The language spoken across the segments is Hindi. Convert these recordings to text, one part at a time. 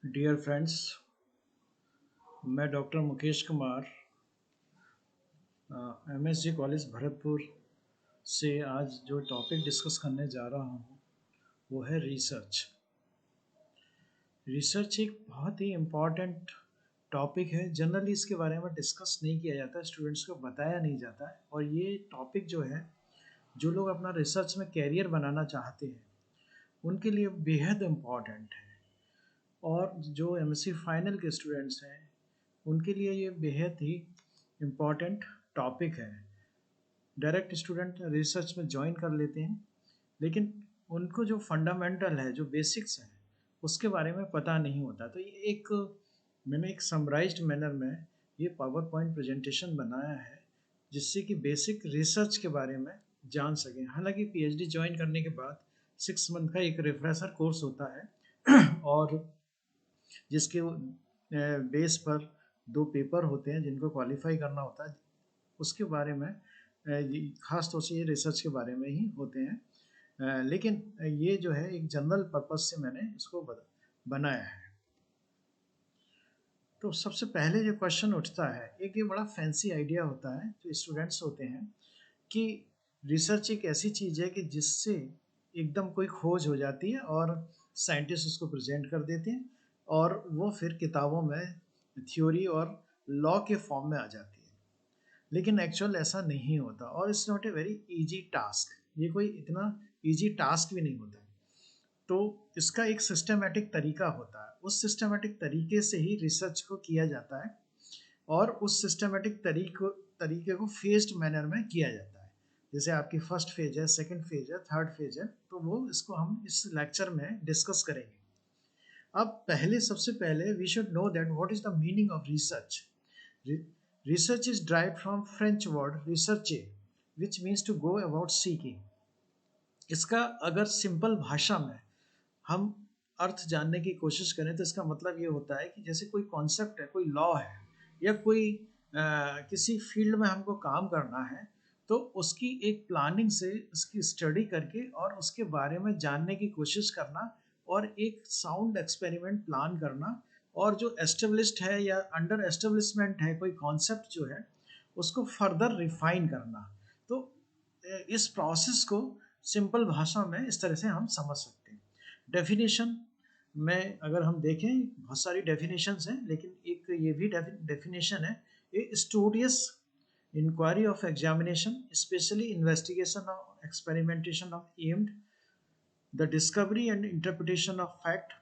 डियर फ्रेंड्स, मैं doctor Mukesh Kumar MSG college Bharatpur से आज जो टॉपिक डिस्कस करने जा रहा हूँ वो है रिसर्च। रिसर्च एक बहुत ही इम्पॉर्टेंट टॉपिक है। जनरली इसके बारे में डिस्कस नहीं किया जाता, स्टूडेंट्स को बताया नहीं जाता है। और ये टॉपिक जो है, जो लोग अपना रिसर्च में कैरियर बनाना चाहते हैं उनके लिए बेहद इम्पॉर्टेंट है। और जो एमएससी फाइनल के स्टूडेंट्स हैं उनके लिए ये बेहद ही इम्पॉर्टेंट टॉपिक है। डायरेक्ट स्टूडेंट रिसर्च में ज्वाइन कर लेते हैं, लेकिन उनको जो फंडामेंटल है, जो बेसिक्स है, उसके बारे में पता नहीं होता। तो ये मैंने एक समराइज्ड मैनर में ये पावर पॉइंट प्रेजेंटेशन बनाया है जिससे कि बेसिक रिसर्च के बारे में जान सकें। हालांकि पीएचडी ज्वाइन करने के बाद 6 मंथ का एक रिफ्रेशर कोर्स होता है और जिसके बेस पर 2 पेपर होते हैं जिनको क्वालिफाई करना होता है। उसके बारे में ख़ास तौर से ये रिसर्च के बारे में ही होते हैं। लेकिन ये जो है एक जनरल पर्पस से मैंने इसको बनाया है। तो सबसे पहले जो क्वेश्चन उठता है, एक ये बड़ा फैंसी आइडिया होता है जो स्टूडेंट्स होते हैं कि रिसर्च एक ऐसी चीज़ है कि जिससे एकदम कोई खोज हो जाती है और साइंटिस्ट उसको प्रेजेंट कर देते हैं और वो फिर किताबों में थ्योरी और लॉ के फॉर्म में आ जाती है। लेकिन एक्चुअल ऐसा नहीं होता और it's not a very easy task. ये कोई इतना इजी टास्क भी नहीं होता। तो इसका एक सिस्टमेटिक तरीका होता है, उस सिस्टमेटिक तरीके से ही रिसर्च को किया जाता है और उस सिस्टमेटिक तरीके को फेज्ड मैनर में किया जाता है। जैसे आपकी फर्स्ट फेज है, सेकंड फेज है, थर्ड फेज है, तो वो इसको हम इस लेक्चर में डिस्कस करेंगे। अब सबसे पहले we should know that what is the meaning of research. Research is derived from French word rechercher, which means to go about seeking. इसका अगर सिंपल भाषा में हम अर्थ जानने की कोशिश करें तो इसका मतलब ये होता है कि जैसे कोई कॉन्सेप्ट है, कोई लॉ है या कोई किसी फील्ड में हमको काम करना है, तो उसकी एक प्लानिंग से उसकी स्टडी करके और उसके बारे में जानने की कोशिश करना और एक साउंड एक्सपेरिमेंट प्लान करना और जो एस्टेब्लिश्ड है या अंडर एस्टेब्लिशमेंट है कोई कॉन्सेप्ट जो है उसको फर्दर रिफाइन करना। तो इस प्रोसेस को सिंपल भाषा में इस तरह से हम समझ सकते हैं। डेफिनेशन में अगर हम देखें, बहुत सारी डेफिनेशंस हैं, लेकिन एक ये भी डेफिनेशन है, a studious inquiry of examination especially investigation of experimentation of aimed the discovery and interpretation of fact,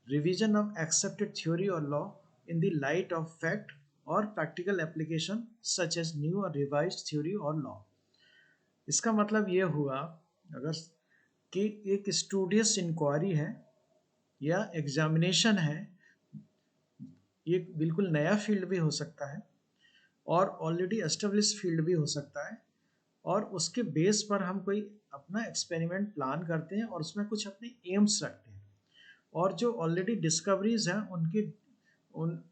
revision of accepted theory or law in the light of fact or practical application such as new or revised theory or law। इसका मतलब ये हुआ अगर कि एक स्टूडियस इंक्वायरी है या एग्जामिनेशन है, ये बिल्कुल नया फील्ड भी हो सकता है और ऑलरेडी एस्टेब्लिश फील्ड भी हो सकता है, और उसके बेस पर हम कोई अपना एक्सपेरिमेंट प्लान करते हैं और उसमें कुछ अपने एम्स रखते हैं और जो ऑलरेडी डिस्कवरीज हैं उनकी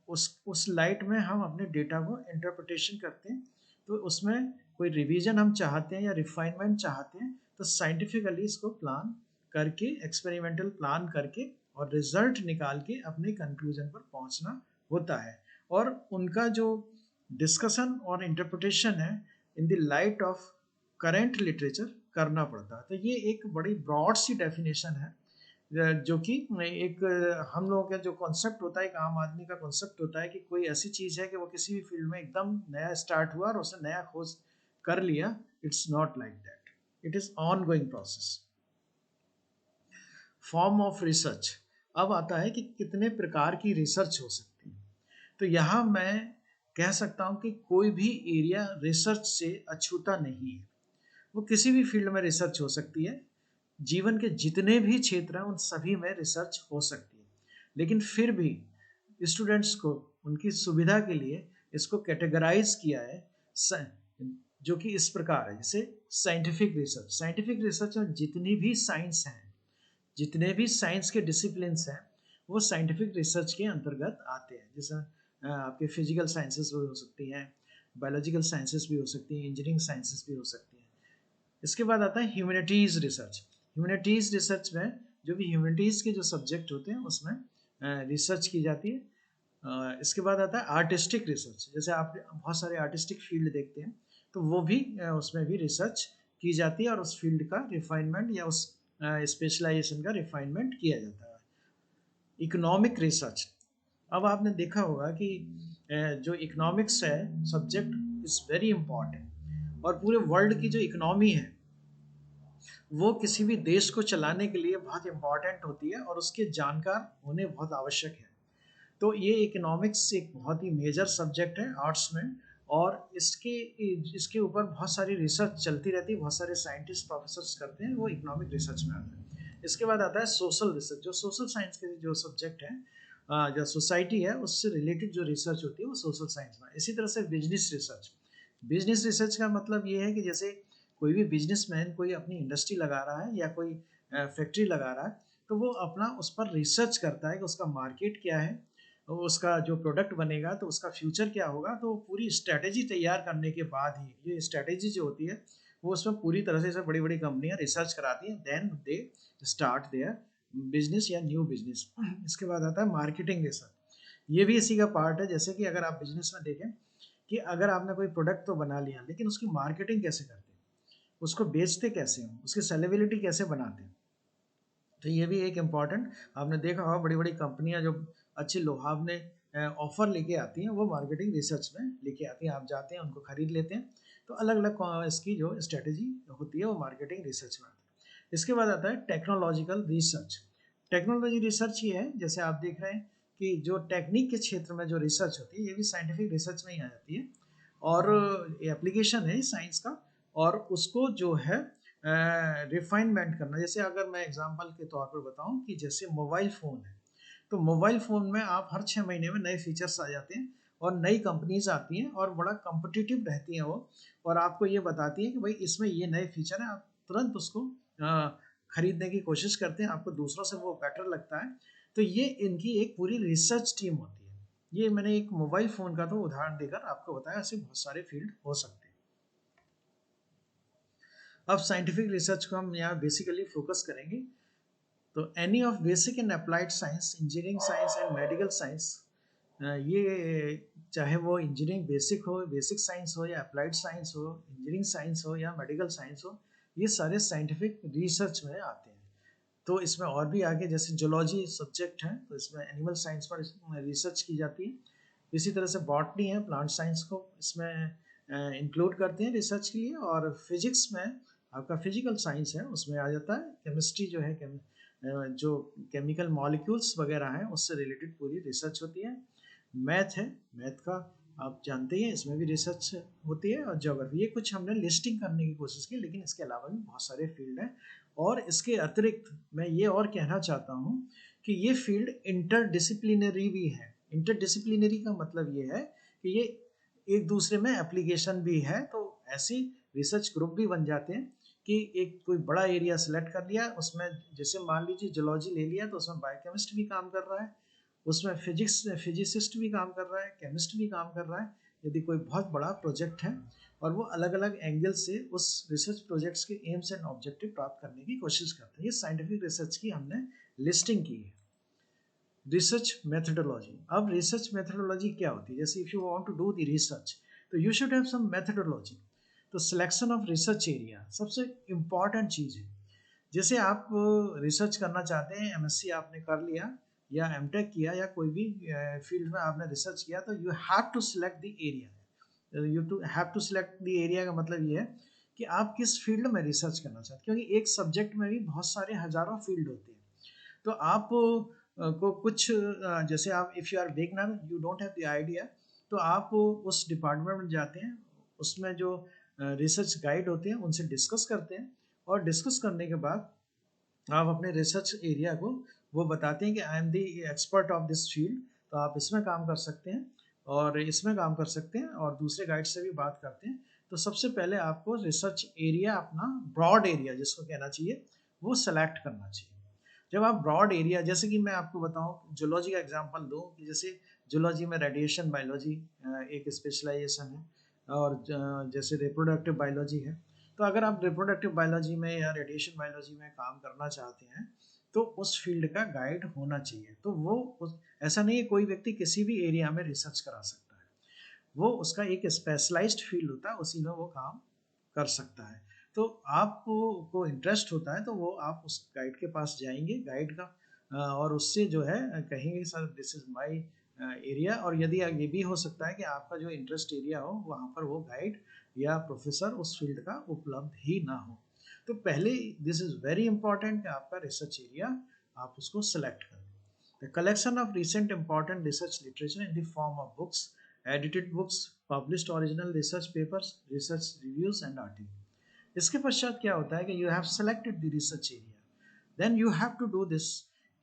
उस लाइट में हम अपने डेटा को इंटरप्रिटेशन करते हैं। तो उसमें कोई रिवीजन हम चाहते हैं या रिफाइनमेंट चाहते हैं तो साइंटिफिकली इसको प्लान करके, एक्सपेरिमेंटल प्लान करके और रिजल्ट निकाल के अपने कंक्लूजन पर पहुंचना होता है। और उनका जो डिस्कशन और इंटरप्रिटेशन है in the light of current literature करना पड़ता है। तो ये एक बड़ी ब्रॉड सी डेफिनेशन है जो कि एक हम लोगों का जो कॉन्सेप्ट होता है, एक आम आदमी का कॉन्सेप्ट होता है कि कोई ऐसी चीज़ है कि वो किसी भी फील्ड में एकदम नया स्टार्ट हुआ और उसने नया खोज कर लिया। It's not like that, it is on going process. Form of research अब आता है कि कितने प्रकार की रिसर्च हो सकती है। तो यहाँ मैं कह सकता हूँ कि कोई भी एरिया रिसर्च से अछूता नहीं है। वो किसी भी फील्ड में रिसर्च हो सकती है, जीवन के जितने भी क्षेत्र हैं उन सभी में रिसर्च हो सकती है। लेकिन फिर भी स्टूडेंट्स को उनकी सुविधा के लिए इसको कैटेगराइज किया है जो कि इस प्रकार है। जैसे साइंटिफिक रिसर्च में जितनी भी साइंस हैं, जितने भी साइंस के डिसिप्लिन्स हैं, वो साइंटिफिक रिसर्च के अंतर्गत आते हैं। जैसे आपके फिजिकल साइंसेस भी हो सकती हैं, बायोलॉजिकल साइंसेस भी हो सकती हैं, इंजीनियरिंग साइंसेस भी हो सकती हैं। इसके बाद आता है ह्यूमैनिटीज़ रिसर्च। ह्यूमैनिटीज़ रिसर्च में जो भी ह्यूमैनिटीज़ के जो सब्जेक्ट होते हैं उसमें रिसर्च की जाती है। इसके बाद आता है आर्टिस्टिक रिसर्च, जैसे आप बहुत सारे आर्टिस्टिक फील्ड देखते हैं तो वो भी उसमें भी रिसर्च की जाती है और उस फील्ड का रिफाइनमेंट या उस स्पेशलाइजेशन का रिफाइनमेंट किया जाता है। इकोनॉमिक रिसर्च, अब आपने देखा होगा कि जो इकोनॉमिक्स है सब्जेक्ट इज वेरी इंपॉर्टेंट, और पूरे वर्ल्ड की जो इकोनॉमी है वो किसी भी देश को चलाने के लिए बहुत इंपॉर्टेंट होती है और उसके जानकार होने बहुत आवश्यक है। तो ये इकोनॉमिक्स एक बहुत ही मेजर सब्जेक्ट है आर्ट्स में, और इसके इसके ऊपर बहुत सारी रिसर्च चलती रहती है, बहुत सारे साइंटिस्ट प्रोफेसर्स करते हैं, वो इकोनॉमिक रिसर्च में आता है। इसके बाद आता है सोशल रिसर्च, जो सोशल साइंस के जो सब्जेक्ट है, जो सोसाइटी है उससे रिलेटेड जो रिसर्च होती है वो सोशल साइंस में। इसी तरह से बिजनेस रिसर्च, बिजनेस रिसर्च का मतलब ये है कि जैसे कोई भी बिजनेसमैन कोई अपनी इंडस्ट्री लगा रहा है या कोई फैक्ट्री लगा रहा है, तो वो अपना उस पर रिसर्च करता है कि उसका मार्केट क्या है, उसका जो प्रोडक्ट बनेगा तो उसका फ्यूचर क्या होगा। तो पूरी स्ट्रैटेजी तैयार करने के बाद ही, ये स्ट्रैटेजी जो होती है वो उसमें पूरी तरह से बड़ी बड़ी कंपनियां रिसर्च कराती हैं, then they start their business या न्यू बिजनेस। इसके बाद आता है मार्केटिंग रिसर्च, ये भी इसी का पार्ट है। जैसे कि अगर आप बिजनेस में देखें कि अगर आपने कोई प्रोडक्ट तो बना लिया लेकिन उसकी मार्केटिंग कैसे करते हैं, उसको बेचते कैसे हैं, उसकी सेलेबिलिटी कैसे बनाते हैं, तो ये भी एक इम्पॉर्टेंट, आपने देखा होगा बड़ी बड़ी कंपनियां जो अच्छी लुभावने ऑफर लेके आती हैं वो मार्केटिंग रिसर्च में लेके आती हैं, आप जाते हैं उनको खरीद लेते हैं। तो अलग अलग इसकी जो स्ट्रेटेजी होती है वो मार्केटिंग रिसर्च में आती है। इसके बाद आता है टेक्नोलॉजिकल रिसर्च, टेक्नोलॉजी रिसर्च ये है, जैसे आप देख रहे हैं कि जो टेक्निक के क्षेत्र में जो रिसर्च होती है ये भी साइंटिफिक रिसर्च में ही आ जाती है, और एप्लीकेशन है साइंस का, और उसको जो है रिफाइनमेंट करना। जैसे अगर मैं एग्जांपल के तौर पर बताऊं कि जैसे मोबाइल फ़ोन है, तो मोबाइल फ़ोन में आप हर 6 महीने में नए फीचर्स आ जाते हैं और नई कंपनीज आती हैं और बड़ा कम्पिटिटिव रहती हैं वो, और आपको ये बताती हैं कि भाई इसमें ये नए फीचर हैं, आप तुरंत उसको खरीदने की कोशिश करते हैं, आपको दूसरों से वो बेटर लगता है। तो ये इनकी एक पूरी रिसर्च टीम होती है। ये मैंने एक मोबाइल फ़ोन का तो उदाहरण देकर आपको बताया, ऐसे बहुत सारे फील्ड हो सकते हैं। अब साइंटिफिक रिसर्च को हम यहाँ बेसिकली फोकस करेंगे। तो any of basic and applied science, engineering science and medical science, ये चाहे वो इंजीनियरिंग बेसिक हो, बेसिक साइंस हो, या अप्लाइड साइंस हो, इंजीनियरिंग साइंस हो या मेडिकल साइंस हो, ये सारे साइंटिफिक रिसर्च में आते हैं। तो इसमें और भी आगे जैसे जूलॉजी सब्जेक्ट है तो इसमें एनिमल साइंस पर रिसर्च की जाती है। इसी तरह से बॉटनी है, प्लांट साइंस को इसमें इंक्लूड करते हैं रिसर्च के लिए। और फिजिक्स में आपका फिजिकल साइंस है उसमें आ जाता है। केमिस्ट्री जो है जो केमिकल मॉलिक्यूल्स वगैरह हैं उससे रिलेटेड पूरी रिसर्च होती है। मैथ है, मैथ का आप जानते हैं इसमें भी रिसर्च होती है। और ज्योग्राफी, ये कुछ हमने लिस्टिंग करने की कोशिश की, लेकिन इसके अलावा भी बहुत सारे फील्ड हैं। और इसके अतिरिक्त मैं ये और कहना चाहता हूँ कि ये फील्ड इंटरडिसिप्लिनरी भी है। इंटरडिसिप्लिनरी का मतलब ये है कि ये एक दूसरे में एप्लीकेशन भी है। तो ऐसी रिसर्च ग्रुप भी बन जाते हैं कि एक कोई बड़ा एरिया सेलेक्ट कर लिया, उसमें जैसे मान लीजिए जूलॉजी ले लिया तो उसमें बायोकेमिस्ट भी काम कर रहा है, उसमें फिजिसिस्ट भी काम कर रहा है, केमिस्ट भी काम कर रहा है। यदि कोई बहुत बड़ा प्रोजेक्ट है और वो अलग अलग एंगल से उस रिसर्च प्रोजेक्ट्स के एम्स एंड ऑब्जेक्टिव प्राप्त करने की कोशिश करते हैं। ये साइंटिफिक रिसर्च की हमने लिस्टिंग की है। रिसर्च मेथडोलॉजी, अब रिसर्च मेथडोलॉजी क्या होती है, जैसे if you want to do the research तो you should have some methodology. तो सिलेक्शन ऑफ रिसर्च एरिया सबसे इम्पॉर्टेंट चीज़ है। जैसे आप रिसर्च करना चाहते हैं, एमएससी आपने कर लिया या एमटेक किया या कोई भी फील्ड में आपने रिसर्च किया, तो you have to select the area. You to have to select the area का मतलब ये है कि आप किस फील्ड में रिसर्च करना चाहते हैं, क्योंकि एक सब्जेक्ट में भी बहुत सारे हजारों फील्ड होते हैं। तो आप को कुछ जैसे आप if you are beginner, you don't have the idea, तो आप उस डिपार्टमेंट में जाते हैं, उसमें जो रिसर्च गाइड होते हैं उनसे डिस्कस करते हैं, और डिस्कस करने के बाद आप अपने रिसर्च एरिया को वो बताते हैं कि I am the expert of this field, तो आप इसमें काम कर सकते हैं और इसमें काम कर सकते हैं, और दूसरे गाइड से भी बात करते हैं। तो सबसे पहले आपको रिसर्च एरिया, अपना ब्रॉड एरिया जिसको कहना चाहिए, वो सेलेक्ट करना चाहिए। जब आप ब्रॉड एरिया, जैसे कि मैं आपको बताऊं जूलॉजी का एग्जांपल दूं कि जैसे जूलॉजी में रेडिएशन बायोलॉजी एक स्पेशलाइजेशन है, और जैसे रिप्रोडक्टिव बायोलॉजी है। तो अगर आप रिप्रोडक्टिव बायोलॉजी में या रेडिएशन बायोलॉजी में काम करना चाहते हैं तो उस फील्ड का गाइड होना चाहिए। तो ऐसा नहीं है कोई व्यक्ति किसी भी एरिया में रिसर्च करा सकता है, वो उसका एक स्पेशलाइज्ड फील्ड होता है, उसी में वो काम कर सकता है। तो आपको को इंटरेस्ट होता है तो वो आप उस गाइड के पास जाएंगे, गाइड का और उससे जो है कहेंगे sir this is my area. और यदि ये भी हो सकता है कि आपका जो इंटरेस्ट एरिया हो वहाँ पर वो गाइड या प्रोफेसर उस फील्ड का उपलब्ध ही ना हो। तो पहले दिस इज वेरी इंपॉर्टेंट कि आपका रिसर्च एरिया आप उसको सेलेक्ट करें। The collection of recent important research literature in the form of books, edited books, published original research papers, research reviews and articles। इसके पश्चात क्या होता है कि you have selected the research area, then you have to do this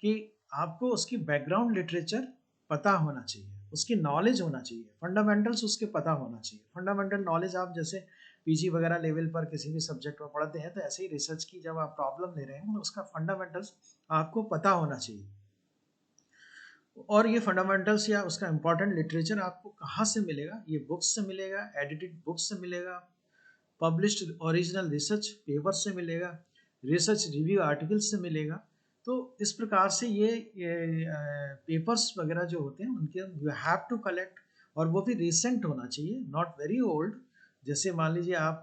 कि आपको उसकी बैकग्राउंड लिटरेचर पता होना चाहिए, उसकी नॉलेज होना चाहिए, फंडामेंटल्स उसके पता होना चाहिए। फंडामेंटल नॉलेज आप जैसे पीजी वगैरह लेवल पर किसी भी सब्जेक्ट में पढ़ते हैं, तो ऐसे ही रिसर्च की जब आप प्रॉब्लम ले रहे हैं तो उसका फंडामेंटल्स आपको पता होना चाहिए। और ये फंडामेंटल्स या उसका इंपॉर्टेंट लिटरेचर आपको कहाँ से मिलेगा? ये बुक्स से मिलेगा, एडिटेड बुक्स से मिलेगा, पब्लिश्ड ओरिजिनल रिसर्च पेपर से मिलेगा, रिसर्च रिव्यू आर्टिकल्स से मिलेगा। तो इस प्रकार से ये पेपर्स वगैरह जो होते हैं उनके यू हैव टू कलेक्ट, और वो भी रिसेंट होना चाहिए, नॉट वेरी ओल्ड। जैसे मान लीजिए आप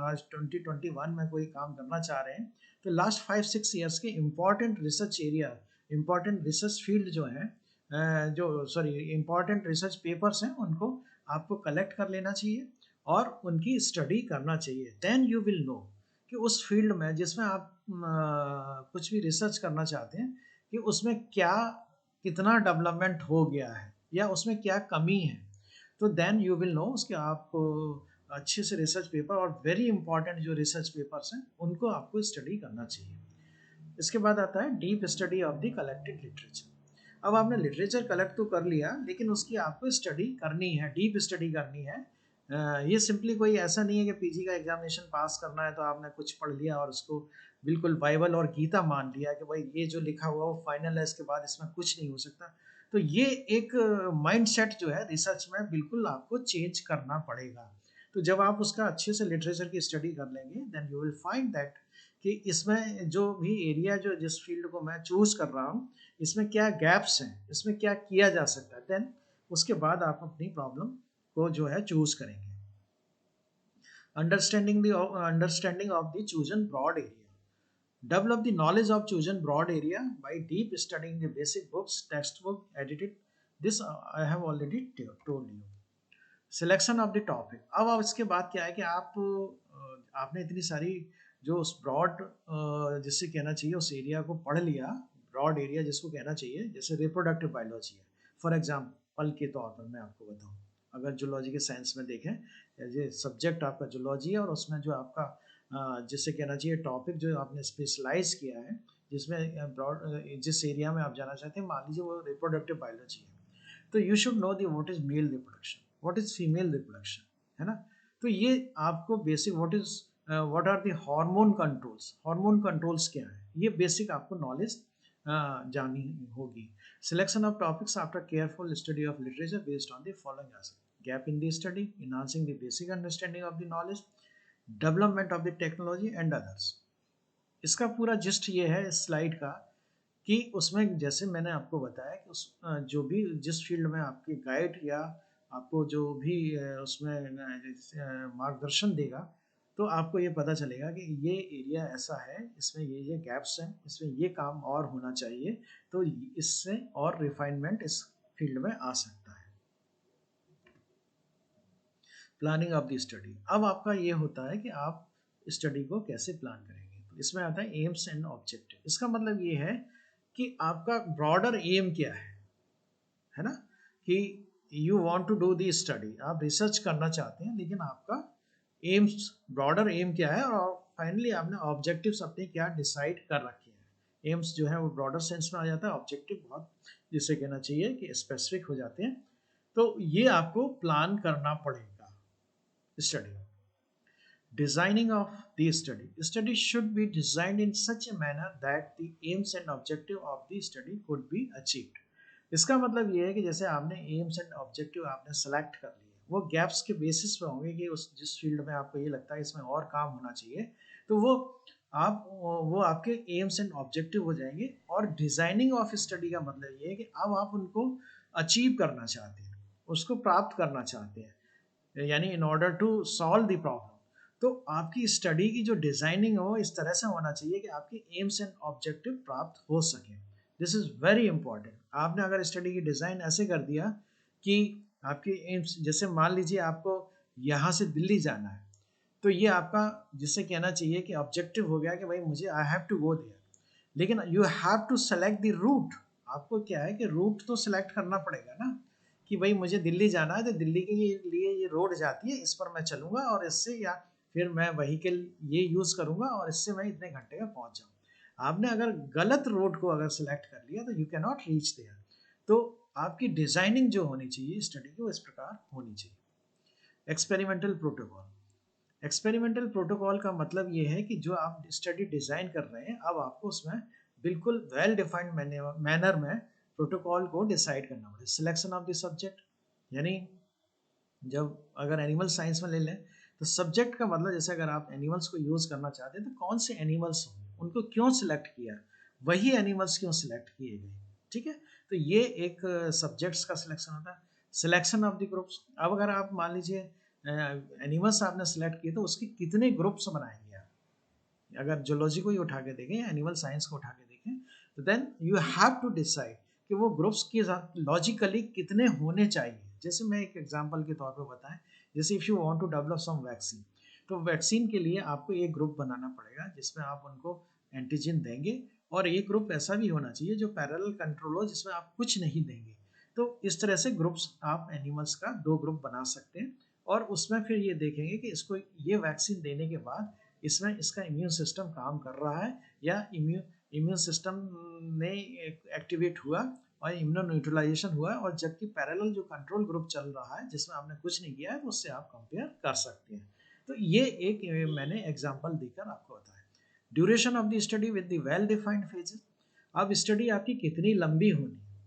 आज 2021 में कोई काम करना चाह रहे हैं, तो लास्ट 5-6 ईयर्स के important research area, important research field जो है जो सॉरी इम्पॉर्टेंट रिसर्च पेपर्स हैं उनको आपको कलेक्ट कर लेना चाहिए और उनकी स्टडी करना चाहिए। देन यू विल नो कि उस फील्ड में जिसमें आप कुछ भी रिसर्च करना चाहते हैं कि उसमें क्या कितना डेवलपमेंट हो गया है या उसमें क्या कमी है। तो देन यू विल नो उसके आप अच्छे से रिसर्च पेपर और वेरी इंपॉर्टेंट जो रिसर्च पेपर्स हैं उनको आपको स्टडी करना चाहिए। इसके बाद आता है deep study of the collected literature. अब आपने लिटरेचर कलेक्ट तो कर लिया, लेकिन उसकी आपको स्टडी करनी है, डीप स्टडी करनी है। ये सिंपली कोई ऐसा नहीं है कि पीजी का एग्जामिनेशन पास करना है तो आपने कुछ पढ़ लिया और उसको बिल्कुल बाइबल और गीता मान लिया कि भाई ये जो लिखा हुआ वो फाइनल है, इसके बाद इसमें कुछ नहीं हो सकता। तो ये एक माइंडसेट जो है रिसर्च में बिल्कुल आपको चेंज करना पड़ेगा। तो जब आप उसका अच्छे से लिटरेचर की स्टडी कर लेंगे then you will find that कि इसमें जो भी एरिया जो जिस फील्ड को मैं चूज कर रहा हूँ इसमें क्या गैप्स हैं, इसमें क्या किया जा सकता है। देन उसके बाद आप अपनी प्रॉब्लम को जो है चूज करेंगे। Understanding of the chosen broad area. Develop the knowledge of chosen broad area by deep studying the basic books, text book, edited. This I have already told you. Selection of the topic. अब इसके बाद क्या है कि आपने इतनी सारी जो उस ब्रॉड जिससे कहना चाहिए उस एरिया को पढ़ लिया, ब्रॉड एरिया जिसको कहना चाहिए, जैसे रिप्रोडक्टिव बायोलॉजी है फॉर एग्जाम्पल के तौर पर मैं आपको बताऊं, अगर जूलॉजी के साइंस में देखें, ये सब्जेक्ट आपका जूलॉजी है और उसमें जो आपका जिससे कहना चाहिए टॉपिक जो आपने स्पेशलाइज किया है, जिसमें ब्रॉड जिस एरिया में आप जाना चाहते हैं, मान लीजिए वो रिप्रोडक्टिव बायोलॉजी है, तो you should know the what is male reproduction, what is female reproduction, है ना। तो ये आपको basic what are the hormone controls क्या है, ये बेसिक आपको नॉलेज जानी होगी। Selection of topics after careful study of literature based on the following aspect. Gap in the study, enhancing the basic understanding of the knowledge, development of the technology and others. इसका पूरा जिस्ट ये है इस स्लाइड का कि उसमें जैसे मैंने आपको बताया कि उस जो भी जिस फील्ड में आपकी गाइड या आपको जो भी उसमें मार्गदर्शन देगा, तो आपको ये पता चलेगा कि ये एरिया ऐसा है, इसमें ये गैप्स हैं, इसमें ये काम और होना चाहिए, तो इससे और रिफाइनमेंट इस फील्ड में आ सकता है। Planning of the study. अब आपका ये होता है कि आप स्टडी को कैसे प्लान करेंगे। तो इसमें आता है एम्स एंड ऑब्जेक्टिव। इसका मतलब ये है कि आपका ब्रॉडर एम क्या है ना, कि you want to do the study, आप रिसर्च करना चाहते हैं, लेकिन आपका एम्स ब्रॉडर एम क्या है, और फाइनली आपने ऑब्जेक्टिव्स अपने क्या डिसाइड कर रखे हैं। एम्स जो है वो ब्रॉडर सेंस में आ जाता है, ऑब्जेक्टिव बहुत जिसे कहना चाहिए कि स्पेसिफिक हो जाते हैं। तो ये आपको प्लान करना पड़ेगा study. Designing of the study. Study should be designed in such a manner that the aims and objective of the study could be achieved. इसका मतलब ये है कि जैसे आपने एम्स एंड ऑब्जेक्टिव आपने सेलेक्ट कर लिए, वो गैप्स के बेसिस पे होंगे कि उस जिस फील्ड में आपको ये लगता है इसमें और काम होना चाहिए, तो वो आप वो आपके एम्स एंड ऑब्जेक्टिव हो जाएंगे। और डिजाइनिंग ऑफ स्टडी का मतलब ये है कि अब आप उनको अचीव करना चाहते हैं, उसको प्राप्त करना चाहते हैं, यानी in order to solve the problem. तो आपकी स्टडी की जो डिजाइनिंग हो इस तरह से होना चाहिए कि आपके एम्स एंड ऑब्जेक्टिव प्राप्त हो सके। This is very important. आपने अगर स्टडी की डिजाइन ऐसे कर दिया कि आपके एम्स, जैसे मान लीजिए आपको यहाँ से दिल्ली जाना है, तो ये आपका जिससे कहना चाहिए कि ऑब्जेक्टिव हो गया कि भाई मुझे I have to go there, लेकिन you have to select the route. आपको क्या है कि रूट तो सिलेक्ट करना पड़ेगा ना, कि भाई मुझे दिल्ली जाना है तो दिल्ली के लिए ये रोड जाती है, इस पर मैं चलूंगा और इससे, या फिर मैं व्हीकल ये यूज करूंगा और इससे मैं इतने घंटे में पहुंच जाऊँ। आपने अगर गलत रोड को अगर सिलेक्ट कर लिया तो you can not reach there. तो आपकी डिजाइनिंग जो होनी चाहिए स्टडी की वो इस प्रकार होनी चाहिए। Experimental protocol. एक्सपेरिमेंटल प्रोटोकॉल का मतलब ये है कि जो आप स्टडी डिजाइन कर रहे हैं, अब आपको उसमें बिल्कुल वेल डिफाइंड मैनर में प्रोटोकॉल को डिसाइड करना पड़ेगा। सिलेक्शन ऑफ द सब्जेक्ट, यानी जब अगर एनिमल साइंस में ले लें तो सब्जेक्ट का मतलब, जैसे अगर आप एनिमल्स को यूज करना चाहते हैं तो कौन से एनिमल्स हों, उनको क्यों सिलेक्ट किया, वही एनिमल्स क्यों सिलेक्ट किए गए, ठीक है। तो ये एक सब्जेक्ट्स का सिलेक्शन होता है। सिलेक्शन ऑफ द ग्रुप्स, अब अगर आप मान लीजिए एनिमल्स आपने सिलेक्ट किए तो उसके कितने ग्रुप्स बनाएंगे आप। अगर जोलॉजी को ही उठा के देखें, एनिमल साइंस को उठा के देखें, तो then you have to decide कि वो ग्रुप्स के लॉजिकली कितने होने चाहिए। जैसे मैं एक एग्जांपल के तौर पे बताएं, जैसे if you want to develop some vaccine, तो वैक्सीन के लिए आपको एक ग्रुप बनाना पड़ेगा जिसमें आप उनको एंटीजन देंगे, और एक ग्रुप ऐसा भी होना चाहिए जो पैरेलल कंट्रोल हो जिसमें आप कुछ नहीं देंगे। तो इस तरह से ग्रुप्स आप एनिमल्स का 2 ग्रुप बना सकते हैं, और उसमें फिर ये देखेंगे कि इसको ये वैक्सीन देने के बाद इसमें इसका इम्यून सिस्टम काम कर रहा है, या इम्यून सिस्टम में एक्टिवेट हुआ और इम्यूनो न्यूट्रलाइजेशन हुआ, और जबकि पैरेलल जो कंट्रोल ग्रुप चल रहा है जिसमें आपने कुछ नहीं किया है, तो उससे आप कंपेयर कर सकते हैं। तो ये एक मैंने एग्जांपल देकर आपको बताया। Duration of the study with the well defined phases. अब स्टडी आपकी कितनी लंबी होनी है,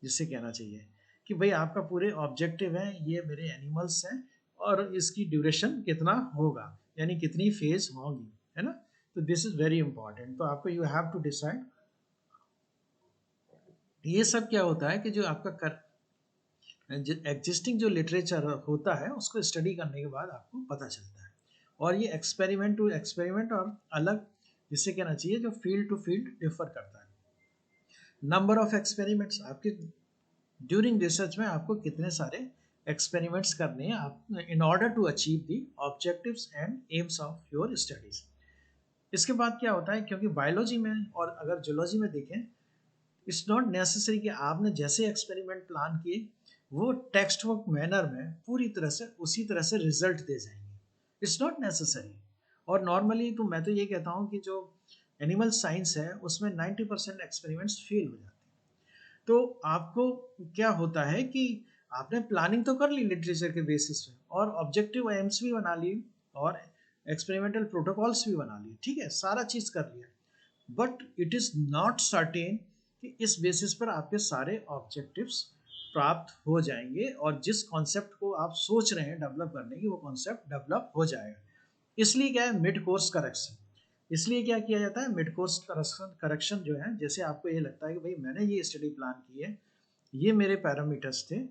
जिससे कहना चाहिए कि भाई आपका पूरे ऑब्जेक्टिव है, ये मेरे एनिमल्स हैं, और इसकी ड्यूरेशन कितना होगा, यानी कितनी फेज होंगी, है ना। तो दिस इज वेरी इंपॉर्टेंट। तो आपको यू हैव टू डिसाइड। ये सब क्या होता है कि जो आपका एग्जिस्टिंग जो लिटरेचर होता है उसको स्टडी करने के बाद आपको पता चलता है। और ये एक्सपेरिमेंट टू एक्सपेरिमेंट और अलग, जिससे कहना चाहिए जो फील्ड टू फील्ड डिफर करता है। नंबर ऑफ एक्सपेरिमेंट्स, आपके ड्यूरिंग रिसर्च में आपको कितने सारे एक्सपेरिमेंट्स करने हैं आप, in order to achieve the objectives and aims of your studies. इसके बाद क्या होता है, क्योंकि बायोलॉजी में और अगर जूलॉजी में देखें, इट्स नॉट नेसेसरी कि आपने जैसे एक्सपेरिमेंट प्लान किए वो टेक्स्ट बुक मैनर में पूरी तरह से उसी तरह से रिजल्ट दे जाएंगे। It's not necessary. और नॉर्मली तो मैं तो ये कहता हूँ कि जो एनिमल साइंस है उसमें 90% एक्सपेरिमेंट्स फेल हो जाते हैं। तो आपको क्या होता है कि आपने प्लानिंग तो कर ली लिटरेचर के बेसिस पे, और ऑब्जेक्टिव एम्स भी बना ली, और एक्सपेरिमेंटल प्रोटोकॉल्स भी बना लिए, ठीक है, सारा चीज कर लिया, but it is not certain कि इस बेसिस पर आपके सारे ऑब्जेक्टिव्स प्राप्त हो जाएंगे, और जिस कॉन्सेप्ट को आप सोच रहे हैं डेवलप करने की वो कॉन्सेप्ट डेवलप हो जाएगा। इसलिए क्या है, मिड कोर्स करेक्शन। इसलिए क्या किया जाता है, मिड कोर्स करेक्शन। करेक्शन जो है, जैसे आपको ये लगता है कि भाई मैंने ये स्टडी प्लान की है, ये मेरे पैरामीटर्स थे,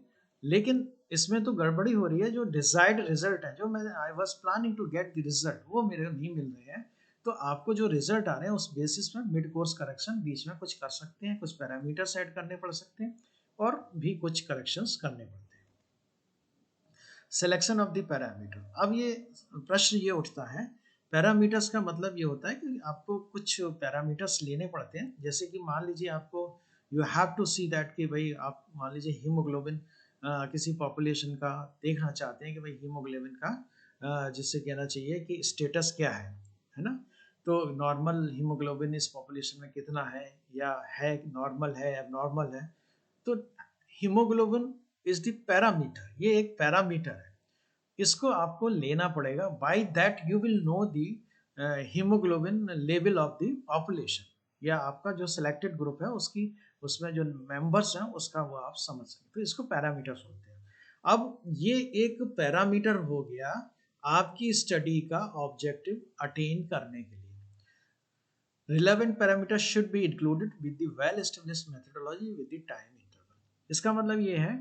लेकिन इसमें तो गड़बड़ी हो रही है, जो डिजायर्ड रिजल्ट है, जो मैं I was planning to get the result, वो मेरे नहीं मिल रहे हैं। तो आपको जो रिजल्ट आ रहे हैं उस बेसिस में मिड कोर्स करेक्शन बीच में कुछ कर सकते हैं, कुछ पैरामीटर्स ऐड करने पड़ सकते हैं, और भी कुछ करेक्शंस करने पड़ते हैं। Selection of the parameter. अब ये प्रश्न ये उठता है, पैरामीटर्स का मतलब ये होता है कि आपको कुछ पैरामीटर्स लेने पड़ते हैं। जैसे कि मान लीजिए आपको, you have to see that कि भाई आप मान लीजिए हीमोग्लोबिन किसी पॉपुलेशन का देखना चाहते हैं कि भाई हीमोग्लोबिन का जिससे कहना चाहिए कि स्टेटस क्या है ना। तो नॉर्मल हीमोग्लोबिन इस पॉपुलेशन में कितना है, या है नॉर्मल है एबनॉर्मल है। तो हीमोग्लोबिन इज द पैरामीटर, ये एक पैरामीटर है, इसको आपको लेना पड़ेगा। By that you will know the haemoglobin level of the population, या आपका जो सिलेक्टेड ग्रुप है उसकी, उसमें जो मेंबर्स हैं उसका वो आप समझ सकते। तो इसको पैरामीटर्स बोलते हैं। अब ये एक पैरामीटर हो गया आपकी स्टडी का ऑब्जेक्टिव अटेन करने के लिए। Relevant parameters should be included with the well established methodology with the time interval। इसका मतलब ये है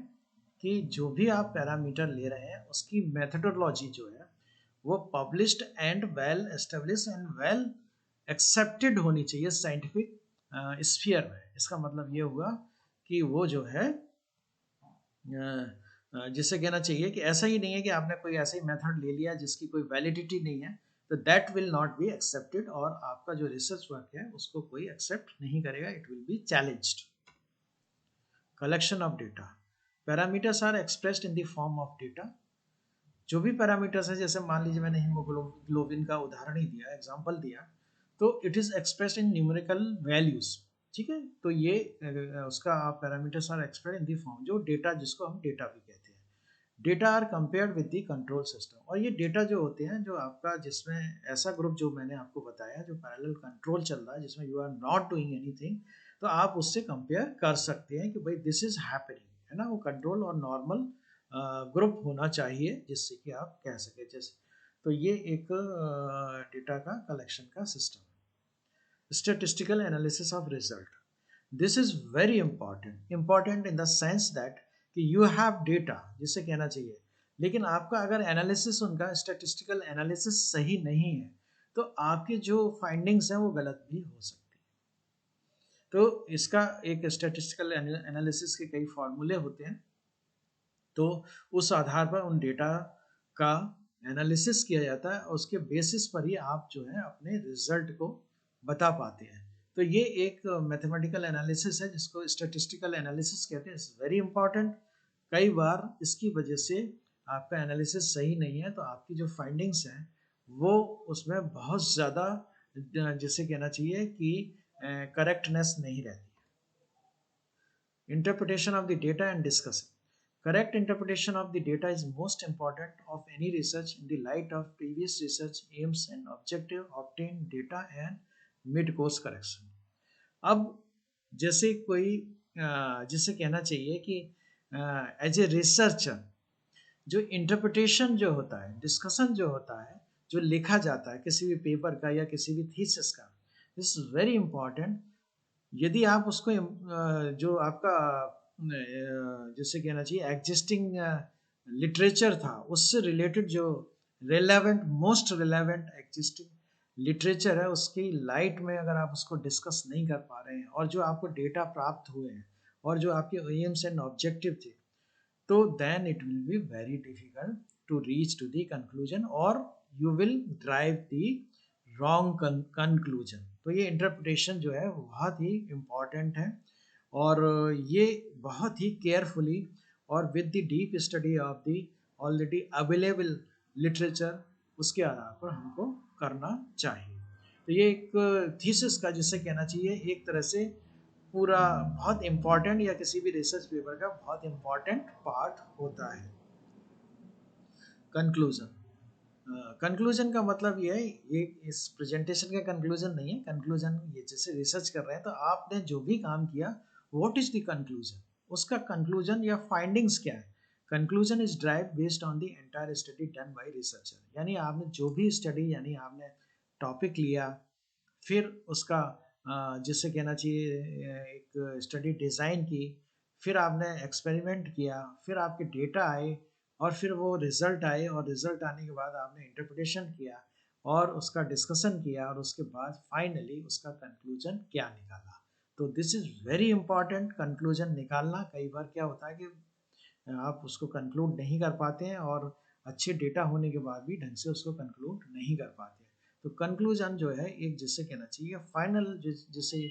कि जो भी आप पैरामीटर ले रहे हैं उसकी मेथडोलॉजी जो है वो published and well establish and well accepted होनी चाहिए साइंटिफिक स्फीयर में। इसका मतलब ये हुआ कि वो जो है जिसे कहना चाहिए कि ऐसा ही नहीं है कि आपने कोई ऐसा ही मेथड ले लिया जिसकी कोई वैलिडिटी नहीं है, तो that will not be accepted, और आपका जो रिसर्च वर्क है उसको कोई एक्सेप्ट नहीं करेगा, it will be challenged. Collection of data, parameters are expressed in the form of data. जो भी पैरामीटर्स है, जैसे मान लीजिए मैंने हीमोग्लोबिन का उदाहरण ही दिया, एग्जांपल दिया, तो it is expressed in numerical values. ठीक है, तो ये उसका parameters are expressed in the form, जो डेटा जिसको हम डेटा भी कहते हैं। Data are compared with the control system, और ये डेटा जो होते हैं जो आपका, जिसमें ऐसा ग्रुप जो मैंने आपको बताया जो पैरेलल कंट्रोल चल रहा है, जिसमें you are not doing anything, तो आप उससे कंपेयर कर सकते हैं कि भाई दिस इज हैपनिंग, है ना। वो कंट्रोल और नॉर्मल ग्रुप होना चाहिए जिससे कि आप कह सके। जैसे तो ये एक डेटा का कलेक्शन का system. Statistical analysis of result, this is very important in the sense that कि यू हैव डेटा जिसे कहना चाहिए, लेकिन आपका अगर एनालिसिस, उनका स्टेटिस्टिकल एनालिसिस सही नहीं है, तो आपकी जो फाइंडिंग्स हैं वो गलत भी हो सकती है। तो इसका एक स्टेटिस्टिकल एनालिसिस के कई फॉर्मूले होते हैं, तो उस आधार पर उन डेटा का एनालिसिस किया जाता है, और उसके बेसिस पर ही आप जो है अपने रिजल्ट को बता पाते हैं। तो ये एक मैथमेटिकल एनालिसिस है जिसको स्टैटिस्टिकल एनालिसिस कहते हैं। It's very important. कई बार इसकी वजह से आपका एनालिसिस सही नहीं है, तो आपकी जो फाइंडिंग्स हैं वो उसमें बहुत ज़्यादा, जिसे कहना चाहिए कि करेक्टनेस नहीं रहती। Interpretation of the data and discussion. Correct interpretation of the data is most important of any research in the light of previous research aims and objective, obtained data and mid course correction. अब जैसे कोई जिसे कहना चाहिए कि एज ए रिसर्चर जो इंटरप्रिटेशन जो होता है, डिस्कशन जो होता है, जो लिखा जाता है किसी भी पेपर का या किसी भी थीसिस का, दिस इज वेरी इंपॉर्टेंट। यदि आप उसको जो आपका जैसे कहना चाहिए एग्जिस्टिंग लिटरेचर था उससे रिलेटेड, जो relevant, most relevant existing literature है, उसकी लाइट में अगर आप उसको डिस्कस नहीं कर पा रहे हैं, और जो आपको डेटा प्राप्त हुए हैं और जो आपके एम्स एंड ऑब्जेक्टिव थे, तो then it will be very difficult to reach to the conclusion, or you will drive the wrong conclusion। तो ये इंटरप्रिटेशन जो है वो बहुत ही इम्पॉर्टेंट है, और ये बहुत ही केयरफुली और with the deep study of the already available literature, उसके आधार पर हमको करना चाहिए। तो ये एक थीसिस का, जिसे कहना चाहिए एक तरह से पूरा बहुत इम्पॉर्टेंट, या किसी भी रिसर्च पेपर का बहुत इम्पॉर्टेंट पार्ट होता है। कंक्लूजन, कंक्लूजन का मतलब ये है, ये इस प्रेजेंटेशन का कंक्लूजन नहीं है। कंक्लूजन ये जैसे रिसर्च कर रहे हैं, तो आपने जो भी काम किया, व्हाट इज द कंक्लूजन, उसका कंक्लूजन या फाइंडिंग्स क्या है। Conclusion is drive based on the entire study done by researcher, यानी आपने जो भी स्टडी, यानी आपने टॉपिक लिया, फिर उसका जिसे कहना चाहिए एक स्टडी डिज़ाइन की, फिर आपने एक्सपेरिमेंट किया, फिर आपके डेटा आए, और फिर वो रिज़ल्ट आए, और रिज़ल्ट आने के बाद आपने इंटरप्रिटेशन किया और उसका डिस्कशन किया, और उसके बाद फाइनली उसका कंक्लूजन क्या निकाला। तो this is very important, conclusion निकालना। कई बार क्या होता है कि आप उसको कंक्लूड नहीं कर पाते हैं, और अच्छे डेटा होने के बाद भी ढंग से उसको कंक्लूड नहीं कर पाते हैं। तो कंक्लूजन जो है एक, जिससे कहना चाहिए फाइनल, जिसे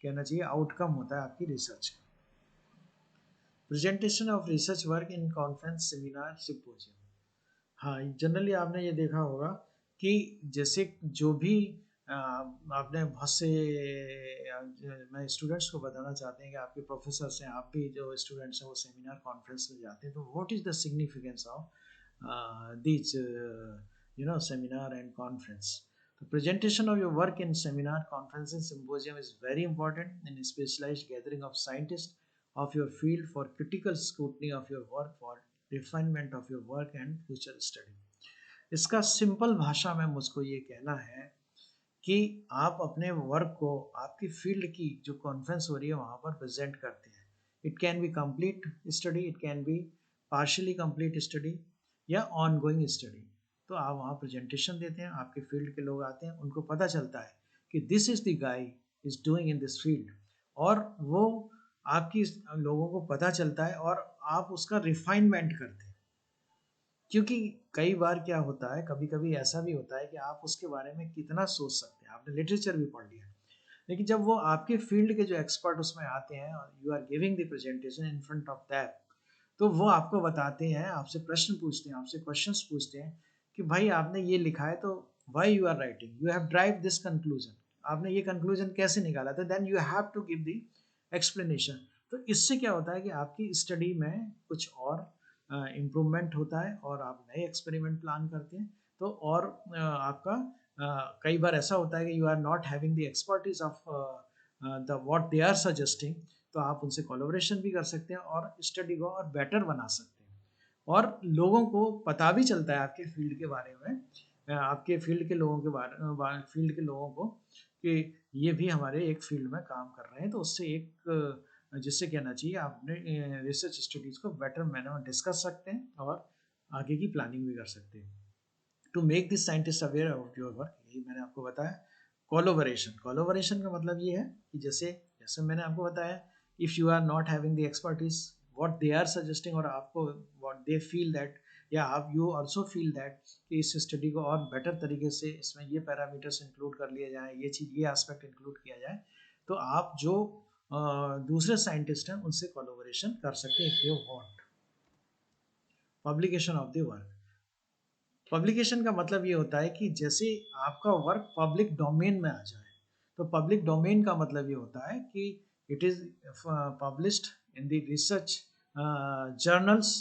कहना चाहिए आउटकम होता है आपकी रिसर्च का। Presentation of research work in conference, seminar, symposium. हाँ, जनरली आपने ये देखा होगा कि जैसे जो भी आपने बहुत से मैं स्टूडेंट्स को बताना चाहते हैं कि आपके प्रोफेसर्स हैं, आप भी जो स्टूडेंट्स हैं वो सेमिनार कॉन्फ्रेंस में जाते हैं, तो what is the significance of this seminar and conference. The presentation of your work in seminar, conference and symposium is very important in a specialized gathering of scientists of your field for critical scrutiny of your work, for refinement of your work and future study। इसका सिंपल भाषा में मुझको ये कहना है कि आप अपने वर्क को आपकी फील्ड की जो कॉन्फ्रेंस हो रही है वहाँ पर प्रेजेंट करते हैं। It can be complete study, it can be partially complete study या ऑन गोइंग स्टडी। तो आप वहाँ प्रेजेंटेशन देते हैं, आपके फील्ड के लोग आते हैं, उनको पता चलता है कि this is the guy is doing in this field, और वो आपकी लोगों को पता चलता है और आप उसका रिफाइनमेंट करते हैं। क्योंकि कई बार क्या होता है, कभी कभी ऐसा भी होता है कि आप उसके बारे में कितना सोच सकते हैं, आपने लिटरेचर भी पढ़ लिया, लेकिन जब वो आपके फील्ड के जो एक्सपर्ट उसमें आते हैं और you are giving the presentation in front of that, तो वो आपको बताते हैं, आपसे प्रश्न पूछते हैं, आपसे क्वेश्चंस पूछते हैं कि भाई आपने ये लिखा है तो why you are writing, you have drive this conclusion, आपने ये कंक्लूजन कैसे निकाला था, then you have to give the explanation. तो इससे क्या होता है कि आपकी स्टडी में कुछ और इम्प्रूवमेंट होता है और आप नए एक्सपेरिमेंट प्लान करते हैं। तो और आपका कई बार ऐसा होता है कि you are not having the expertise of the what they are suggesting, तो आप उनसे कोलैबोरेशन भी कर सकते हैं और स्टडी को और बेटर बना सकते हैं। और लोगों को पता भी चलता है आपके फील्ड के बारे में, आपके फील्ड के लोगों के फील्ड के लोगों को कि ये भी हमारे एक फील्ड में काम कर रहे हैं, तो उससे एक जिससे कहना चाहिए आपने रिसर्च स्टडीज को बेटर मैनर में डिस्कस सकते हैं और आगे की प्लानिंग भी कर सकते हैं। To make this scientist aware of your work, यही मैंने आपको बताया। कोलोबोरेशन, कोलोबोरेशन का मतलब ये है कि जैसे जैसे मैंने आपको बताया, if you are not having the expertise what they are suggesting, और आपको व्हाट दे फील दैट, या आप यू ऑल्सो फील दैट कि इस स्टडी को और बेटर तरीके से इसमें ये पैरामीटर्स इंक्लूड कर लिए जाएँ, ये चीज़ ये एस्पेक्ट इंक्लूड किया जाए, तो आप जो दूसरे साइंटिस्ट हैं उनसे कोलोबोरेशन कर सकते हैं if you want. Publication of the work, publication का मतलब ये होता है कि जैसे आपका वर्क पब्लिक डोमेन में आ जाए। तो पब्लिक डोमेन का मतलब ये होता है कि it is published in the research journals,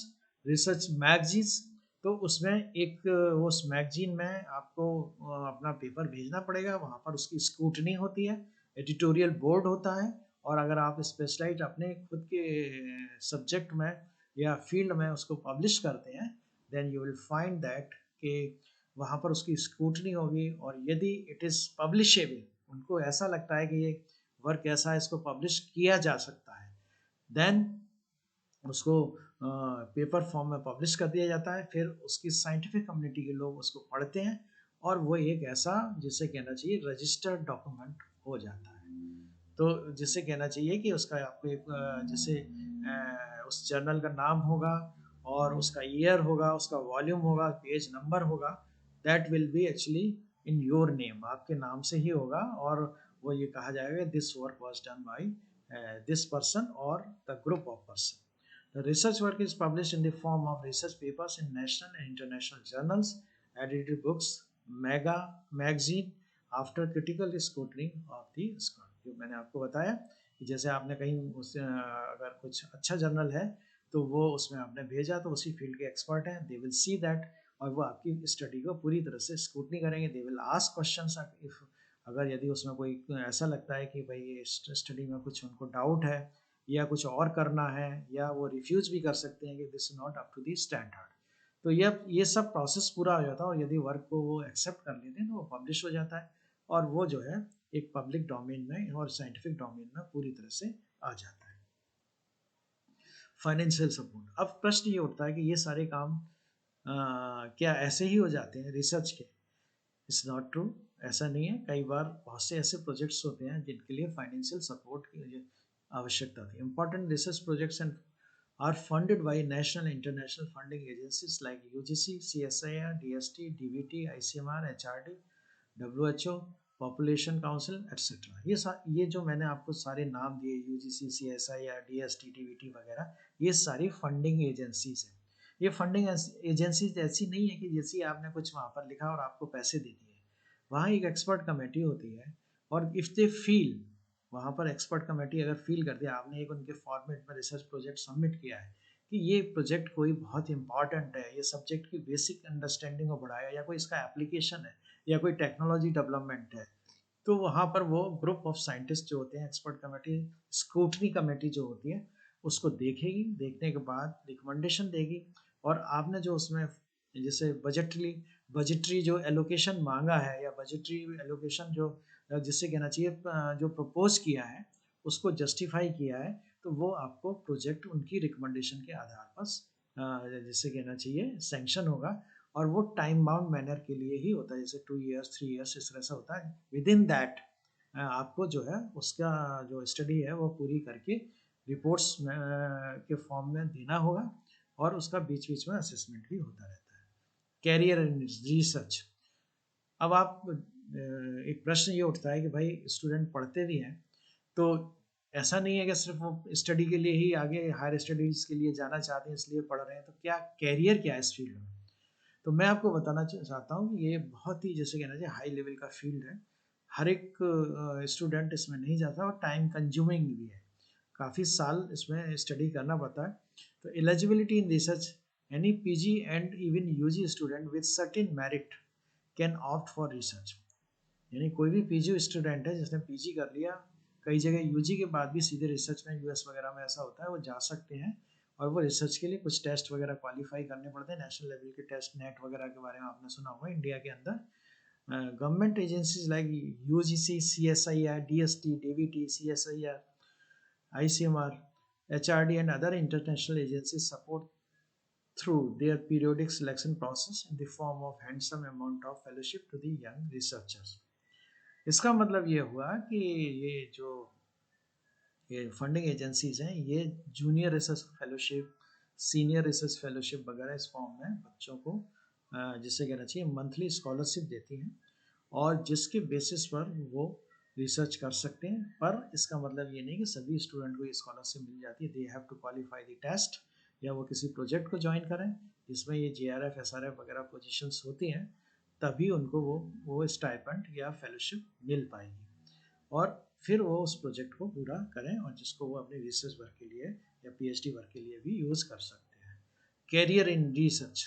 research magazines. तो उसमें एक उस मैगजीन में आपको अपना पेपर भेजना पड़ेगा, वहाँ पर उसकी स्क्रूटनी होती है, एडिटोरियल बोर्ड होता है, और अगर आप स्पेशलाइज अपने खुद के सब्जेक्ट में या फील्ड में उसको पब्लिश करते हैं, then you will find that कि वहाँ पर उसकी स्क्रूटनी होगी, और यदि इट इज़ पब्लिशेबल, उनको ऐसा लगता है कि ये वर्क ऐसा है इसको पब्लिश किया जा सकता है, देन उसको पेपर फॉर्म में पब्लिश कर दिया जाता है। फिर उसकी साइंटिफिक कम्युनिटी के लोग उसको पढ़ते हैं और वो एक ऐसा, जिसे कहना चाहिए रजिस्टर्ड डॉक्यूमेंट हो जाता है। तो जिससे कहना चाहिए कि उसका आपको एक जैसे उस जर्नल का नाम होगा और उसका ईयर होगा, उसका वॉल्यूम होगा, पेज नंबर होगा, that will be actually in your name, आपके नाम से ही होगा, और वो ये कहा जाएगा this work was done by this person और the group of person. The research work is published in the form of research papers in national and international journals, edited books, mega magazine, after critical scrutiny of the scholar। जो मैंने आपको बताया कि जैसे आपने कहीं उस अगर कुछ अच्छा जर्नल है तो वो उसमें आपने भेजा, तो उसी फील्ड के एक्सपर्ट हैं, दे विल सी दैट, और वो आपकी स्टडी को पूरी तरह से स्क्रूटनी करेंगे, they will ask questions if, अगर यदि उसमें कोई ऐसा लगता है कि भाई ये स्टडी में कुछ उनको डाउट है या कुछ और करना है, या वो रिफ्यूज भी कर सकते हैं कि this is not up to the standard. तो ये सब प्रोसेस पूरा हो जाता है, और यदि वर्क को वो एक्सेप्ट कर लेते हैं तो वो पब्लिश हो जाता है, और वो जो है एक पब्लिक डोमेन में और साइंटिफिक डोमेन में पूरी तरह से आ जाता है। फाइनेंशियल सपोर्ट, अब प्रश्न ये उठता है कि ये सारे काम क्या ऐसे ही हो जाते हैं रिसर्च के? इट्स नॉट ट्रू, ऐसा नहीं है। कई बार बहुत से ऐसे प्रोजेक्ट्स होते हैं जिनके लिए फाइनेंशियल सपोर्ट की आवश्यकता थी। Important research projects and are funded by national and international funding agencies like UGC, CSIR, DST, DVT, ICMR, HRD, WHO, population council etcetera. ये जो मैंने आपको सारे नाम दिए, यूजीसी, सीएसआईआर, डीएसटी, डीवीटी वगैरह, ये सारी फंडिंग एजेंसीज हैं। ये फंडिंग एजेंसीज ऐसी नहीं है कि जैसे आपने कुछ वहाँ पर लिखा और आपको पैसे दे दिए। वहाँ एक एक्सपर्ट कमेटी होती है, और इफ़ दे फील, वहाँ पर एक्सपर्ट कमेटी अगर फील करती है, आपने एक उनके फॉर्मेट में रिसर्च प्रोजेक्ट सबमिट किया है कि ये प्रोजेक्ट कोई बहुत इंपॉर्टेंट है, ये सब्जेक्ट की बेसिक अंडरस्टैंडिंग को बढ़ाएगा, या कोई इसका एप्लीकेशन है, या कोई टेक्नोलॉजी डेवलपमेंट है, तो वहाँ पर वो ग्रुप ऑफ साइंटिस्ट जो होते हैं, एक्सपर्ट कमेटी, स्क्रूटनी कमेटी जो होती है, उसको देखेगी, देखने के बाद रिकमेंडेशन देगी, और आपने जो उसमें जैसे बजटरी बजटरी जो एलोकेशन मांगा है या बजटरी एलोकेशन जो जिससे कहना चाहिए जो प्रपोज किया है उसको जस्टिफाई किया है, तो वो आपको प्रोजेक्ट उनकी रिकमेंडेशन के आधार पर जिससे कहना चाहिए सैंक्शन होगा। और वो टाइम बाउंड मैनर के लिए ही होता है, जैसे 2 इयर्स 3 इयर्स इस तरह से होता है। विद इन दैट आपको जो है उसका जो स्टडी है वो पूरी करके रिपोर्ट्स के फॉर्म में देना होगा, और उसका बीच बीच में असेसमेंट भी होता रहता है। Career in research. अब आप एक प्रश्न ये उठता है कि भाई स्टूडेंट पढ़ते भी हैं, तो ऐसा नहीं है कि सिर्फ वो स्टडी के लिए ही आगे हायर स्टडीज के लिए जाना चाहते हैं इसलिए पढ़ रहे हैं, तो क्या कैरियर क्या है इस फील्ड में। तो मैं आपको बताना चाहता हूँ कि ये बहुत ही जैसे कहना चाहिए हाई लेवल का फील्ड है। हर एक स्टूडेंट इसमें नहीं जाता और टाइम कंज्यूमिंग भी है, काफ़ी साल इसमें स्टडी करना पड़ता है। तो eligibility in research, any PG and even UG student with certain merit can opt for research. यानी कोई भी पीजी स्टूडेंट है जिसने पीजी कर लिया, कई जगह यूजी के बाद भी सीधे रिसर्च में, यूएस वगैरह में ऐसा होता है, वो जा सकते हैं। और वो रिसर्च के लिए कुछ टेस्ट वगैरह क्वालिफाई करने पड़ते हैं, नेशनल लेवल के टेस्ट, नेट वगैरह के बारे में आपने सुना होगा इंडिया के अंदर। Government agencies like UGC, CSIR, DST, DVT, CSIR, ICMR, HRD and other international agencies support through their periodic selection process in the form of handsome amount of fellowship to the young researchers। इसका मतलब ये हुआ कि ये जो ये फंडिंग एजेंसीज हैं, ये junior research fellowship, senior research fellowship वगैरह इस फॉर्म में बच्चों को जिससे कहना चाहिए मंथली स्कॉलरशिप देती हैं, और जिसके बेसिस पर वो रिसर्च कर सकते हैं। पर इसका मतलब ये नहीं कि सभी स्टूडेंट को ये स्कॉलरशिप मिल जाती है। They have to qualify the test, या वो किसी प्रोजेक्ट को ज्वाइन करें जिसमें ये जेआरएफ एसआरएफ वगैरह पोजीशंस होती हैं, तभी उनको वो स्टाइपेंड या फेलोशिप मिल पाएगी, और फिर वो उस प्रोजेक्ट को पूरा करें और जिसको वो अपने रिसर्च वर्क के लिए या पीएचडी वर्क के लिए भी यूज़ कर सकते हैं। Career in research.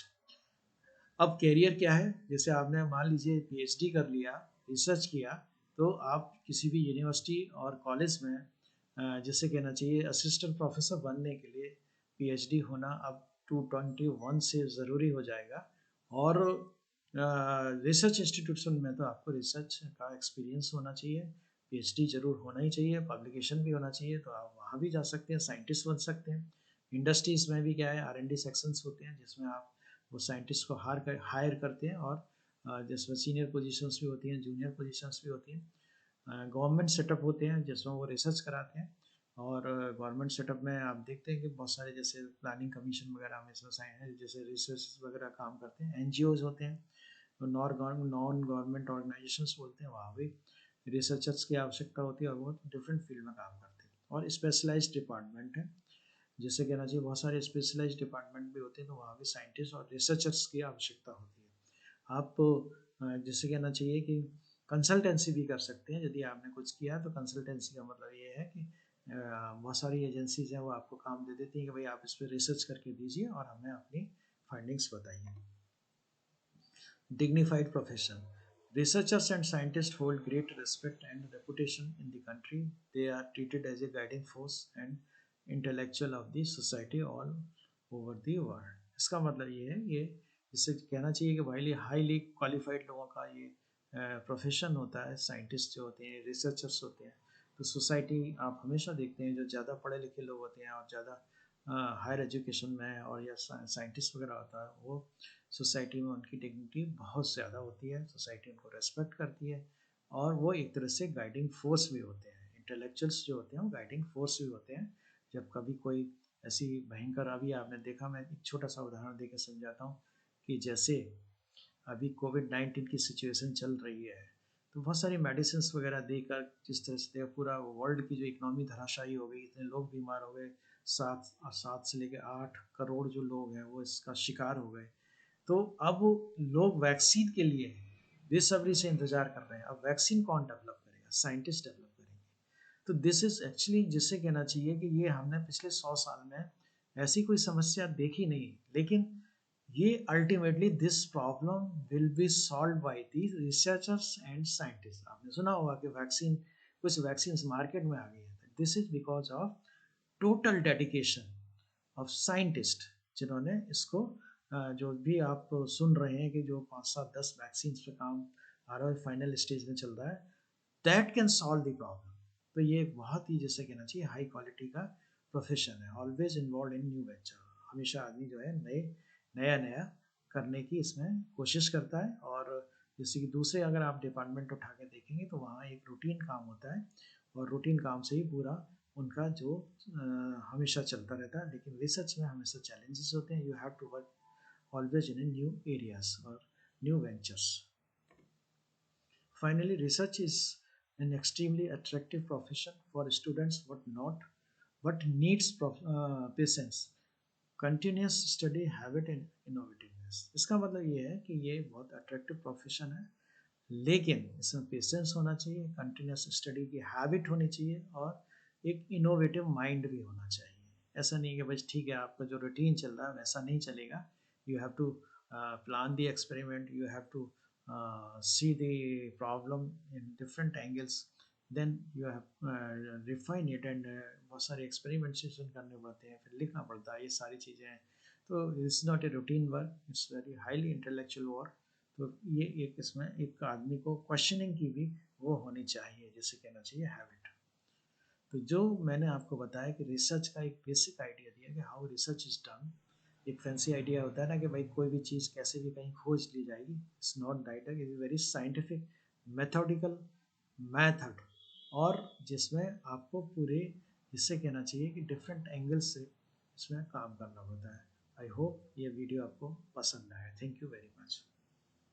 अब कैरियर क्या है, जैसे आपने मान लीजिए पीएचडी कर लिया, रिसर्च किया, तो आप किसी भी यूनिवर्सिटी और कॉलेज में जिसे कहना चाहिए असिस्टेंट प्रोफेसर बनने के लिए पीएचडी होना अब 221 से ज़रूरी हो जाएगा। और रिसर्च इंस्टीट्यूशन में तो आपको रिसर्च का एक्सपीरियंस होना चाहिए, पीएचडी जरूर होना ही चाहिए, पब्लिकेशन भी होना चाहिए, तो आप वहाँ भी जा सकते हैं, साइंटिस्ट बन सकते हैं। इंडस्ट्रीज़ में भी क्या है, आर&डी सेक्शंस होते हैं जिसमें आप वो साइंटिस्ट को हायर करते हैं, और जिसमें सीनियर पोजीशंस भी होती हैं, जूनियर पोजीशंस भी होती हैं। गवर्नमेंट सेटअप होते हैं जिसमें वो रिसर्च कराते हैं, और गवर्नमेंट सेटअप में आप देखते हैं कि बहुत सारे जैसे प्लानिंग कमीशन वगैरह में इसमें जैसे रिसर्च वगैरह काम करते हैं, एनजीओज होते हैं, तो नॉन गवर्नमेंट ऑर्गेनाइजेशंस बोलते हैं, वहाँ भी रिसर्चर्स की आवश्यकता होती है, और वो डिफरेंट फील्ड में काम करते हैं। और स्पेशलाइज्ड डिपार्टमेंट है, जिससे कहना चाहिए बहुत सारे स्पेशलाइज्ड डिपार्टमेंट भी होते हैं, तो वहाँ भी साइंटिस्ट और रिसर्चर्स की आवश्यकता होती है। आप जिससे कहना चाहिए कि कंसल्टेंसी भी कर सकते हैं, यदि आपने कुछ किया तो कंसल्टेंसी का मतलब ये है कि बहुत सारी एजेंसीज हैं वो आपको काम दे देती हैं कि भाई आप इस पर रिसर्च करके दीजिए और हमें अपनी फाइंडिंग्स बताइए। Dignified profession. Researchers and scientists hold great respect and reputation in the country. They are treated as a guiding force and intellectual of the society all over the world। इसका मतलब ये है, ये इससे कहना चाहिए कि भाई हाईली क्वालिफाइड लोगों का ये प्रोफेशन होता है। साइंटिस्ट जो होते हैं, रिसर्चर्स होते हैं, तो सोसाइटी आप हमेशा देखते हैं जो ज़्यादा पढ़े लिखे लोग होते हैं और ज़्यादा हायर एजुकेशन में और या साइंटिस्ट वगैरह होता है, वो सोसाइटी में उनकी डिग्निटी बहुत ज़्यादा होती है, सोसाइटी उनको रेस्पेक्ट करती है, और वो एक तरह से गाइडिंग फोर्स भी होते हैं। इंटेलेक्चुअल्स जो होते हैं वो गाइडिंग फोर्स भी होते हैं। जब कभी कोई ऐसी भयंकर, अभी आपने देखा, मैं एक छोटा सा उदाहरण देकर समझाता हूँ कि जैसे अभी कोविड-19 की सिचुएशन चल रही है, तो बहुत सारी मेडिसिन वगैरह देकर जिस तरह से पूरा वर्ल्ड की जो इकोनॉमी धराशायी हो गई, इतने लोग बीमार हो गए, 7 से लेकर 8 करोड़ जो लोग हैं वो इसका शिकार हो गए। तो अब लोग वैक्सीन के लिए बेसब्री से इंतजार कर रहे हैं। अब वैक्सीन कौन डेवलप करेगा? साइंटिस्ट डेवलप करेंगे। तो दिस इज एक्चुअली जिससे कहना चाहिए कि ये हमने पिछले 100 साल में ऐसी कोई समस्या देखी नहीं, लेकिन ये ultimately this problem will be solve by the researchers and scientist. आपने सुना होगा कि वैक्सीन, कुछ वैक्सीन मार्केट में आ गई है, this is because of total dedication of scientist, जिन्होंने इसको जो भी आप सुन रहे हैं कि जो 5 7 10 वैक्सीन पे काम आ रहा है, फाइनल स्टेज में चल रहा है, that can solve the problem. तो ये एक बहुत ही, जैसे कहना चाहिए, हाई क्वालिटी का प्रोफेशन है। Always involve in new venture, हमेशा आदमी जो है नया नया करने की इसमें कोशिश करता है। और जैसे कि दूसरे अगर आप डिपार्टमेंट उठा के देखेंगे तो वहाँ एक रूटीन काम होता है, और रूटीन काम से ही पूरा उनका जो हमेशा चलता रहता है। लेकिन रिसर्च में हमेशा चैलेंजेस होते हैं। You have to work always in a new areas or new ventures. Finally, research is an extremely attractive profession for students, but needs patience, continuous study, habit and innovativeness. इसका मतलब ये है कि ये बहुत अट्रैक्टिव प्रोफेशन है, लेकिन इसमें पेशेंस होना चाहिए, कंटिन्यूस स्टडी की हैबिट होनी चाहिए, और एक इनोवेटिव माइंड भी होना चाहिए। ऐसा नहीं कि बस ठीक है आपका जो रूटीन चल रहा है वैसा नहीं चलेगा। You have to plan the experiment, you have to see the problem in different angles, then you have refine it, and बहुत सारे एक्सपेरिमेंटेशन करने पड़ते हैं, फिर लिखना पड़ता है, ये सारी चीज़ें हैं। तो it's not a routine work, it's very highly intellectual work. तो ये एक इसमें एक आदमी को क्वेश्चनिंग की भी वो होनी चाहिए, जैसे कहना चाहिए हैबिट। तो जो मैंने आपको बताया कि रिसर्च का एक बेसिक आइडिया दिया कि हाउ रिसर्च इज डन, एक फैंसी आइडिया होता है ना कि भाई कोई भी चीज़ कैसे भी कहीं खोज ली जाएगी। It's not that, it is very scientific methodical method, और जिसमें आपको पूरे, जिससे कहना चाहिए कि डिफरेंट एंगल से इसमें काम करना होता है। आई होप ये वीडियो आपको पसंद आया। Thank you very much.